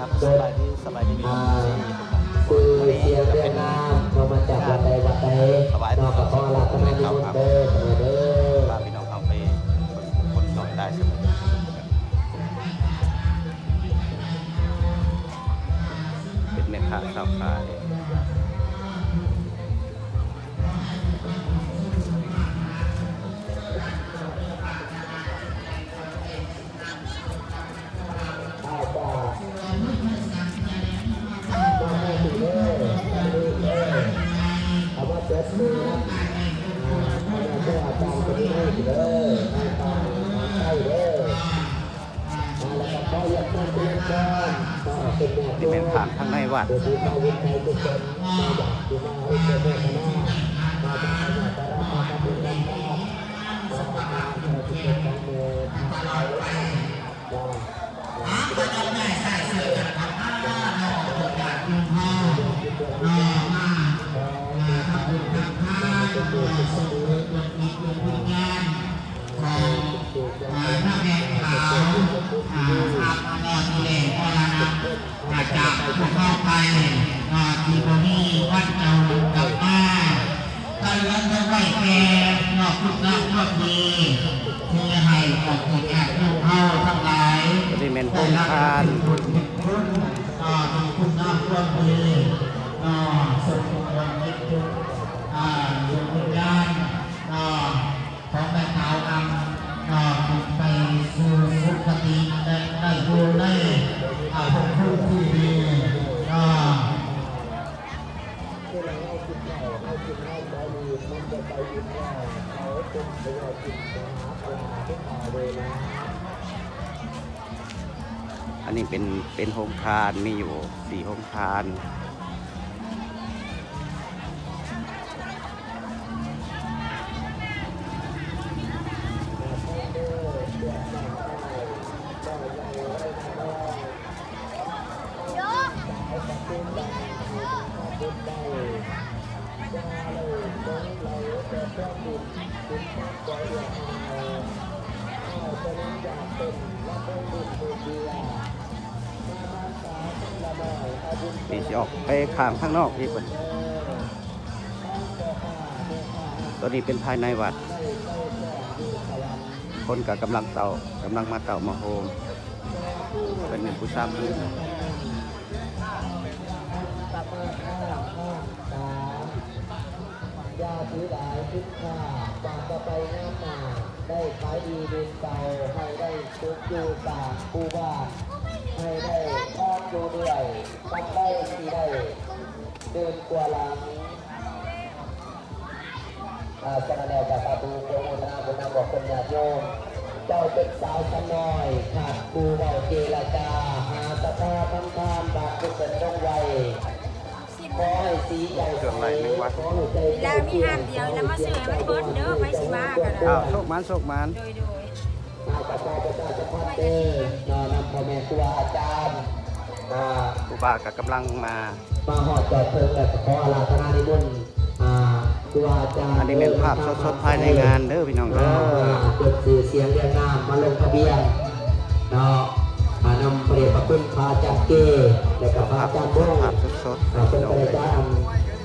ครับสบายดีมีความสุขคือวันนี้เสียง จะ เรีย เป็ ง น นามเรามาจากวัดใดวัดใด ถวาย นอกจากพ่อรัตนนิมุตเด้อเด้อ พาพี่น้องเอาไปคนต่อได้เสมอเป็นแม่ค้าสาวขายเอาว่าเจ็ดมือนะเอาเจ้าอาจารย์คนนี้ให้เด้อให้ตาใช่เด้อแล้วก็พ่ออยากนั่งเรียนกันก็เป็นแม่ นี่เป็นผ่านข้างในวัด โดยที่มาวินไทยทุกคนมาอยากที่มาให้เจ้าแม่คณะมาจากขนาดตระมาเป็นลำบากมาจากขนาดที่เป็นการเมืองจากผู้เข้าไปที่บนี้วัดเจ้ากับป้าก็เลี้ยงไว้แก่นอกทุกนักนอกดีที่ให้กับเด็กลูกเข้าทั้งหลาย นี่เป็นโรงทาน คุณน้ำร่วมดีสุขวันนี้ทุกดวงวิญญาณของแม่ขาวอังไปสู่สุคติได้ดูได้พบผู้ที่ดีอันนี้เป็นโรงทานมีอยู่4โรงทานนี่จะออกไปข้างข้างนอกพี่เพิ่นตัวนี้เป็นภายในวัด คนกับกำลังมาเต่ามาโฮมเป็นเงินผู้ซ้ำด้วย ยาถือหลายทุกข้าบางจะไปงามหนาได้ขายดีเดินเก่าให้ได้ตุกอยู่ปากผู้บ้านให้ได้ทอดดูด้วยตั้งได้ที่ได้เดินกว่าหลังสนแนวจากประตูโกโมทนาบุญนำบอกคนญาติโยมเจ้าเป็นสาวชั้นน้อยขาดกูเบาเจรจาหาสภาพทำบาปกุศลต้องไวขอให้สีใหญ่ขอให้ใจ เวลามีห้ามเดียวแล้วมาซื้อให้มันเบิดเด้อไปสิมากัน อ้าวโชคมันโชคมัน โดย นายกระจายกระจายจะพัดเด้อนำพ่อแม่ครูอาจารย์ครูบากับกำลังมา มาหอดจอดเพิ่งแต่ขออาราธนานิมนต์ครูอาจารย์ อันนี้เป็นภาพสดๆภายในงานเด้อพี่น้องเด้อ เปิดสื่อเสียงเรียงนามมาลงทะเบียนเนาะนำประเดชพระคุณพระอาจารย์เก้และกับพระ ภา อา พ จารย์โบ้ ภาพสดๆ เป็ พี่ น น้อง ประ เล เดชพระ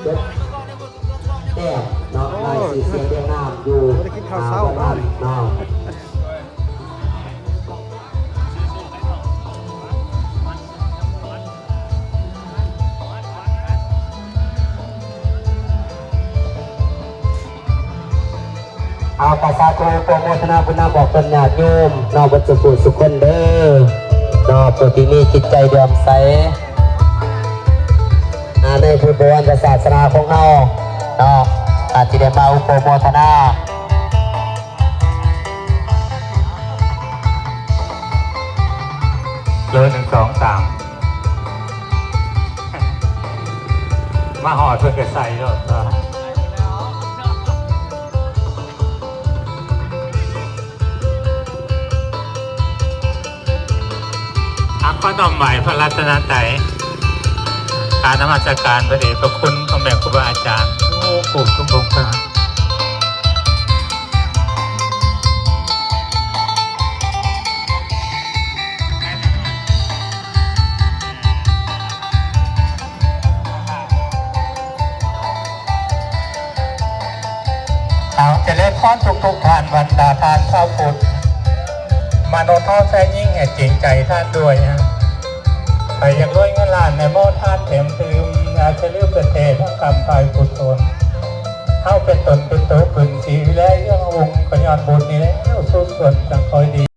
ยศแต้มเนาะลายสื่อเสียงเรียงนามอยู่วันเนาะ เอาภาษาโทโปรโมทนาบุญนาบอกตนญาติโยมนอกบัจจุสุคนเด้อนอกปฏิมีจิตใจเดือมใสในพุทธวันศาสนาของเราเนาะอาจจะได้มาอุปโมทนาโล1 2 3มาห่อเพื่อกระใส่รถก็ต้องไหวพระรัตนตรัยการนมัสการพระเดชพระคุณพ่อแม่ครูบาอาจารย์ทุกผู้ทุกองค์พระ เอาจะเล่นพรทุกท่านบรรดาทานชาวพุทธมโนทอแท้ยิ่งแห่จริงใจท่านด้วยฮะใครอยากรวยเงินล้านในโมท่านเต็มตืมอาจะเลือกประเทศทั้งกรรมภายกุศลเข้าเป็นตนเป็นตัวขึ้นสีและเรื่ององค์กยอนบุญนี้แล้วสุดส่วนจังคอยดี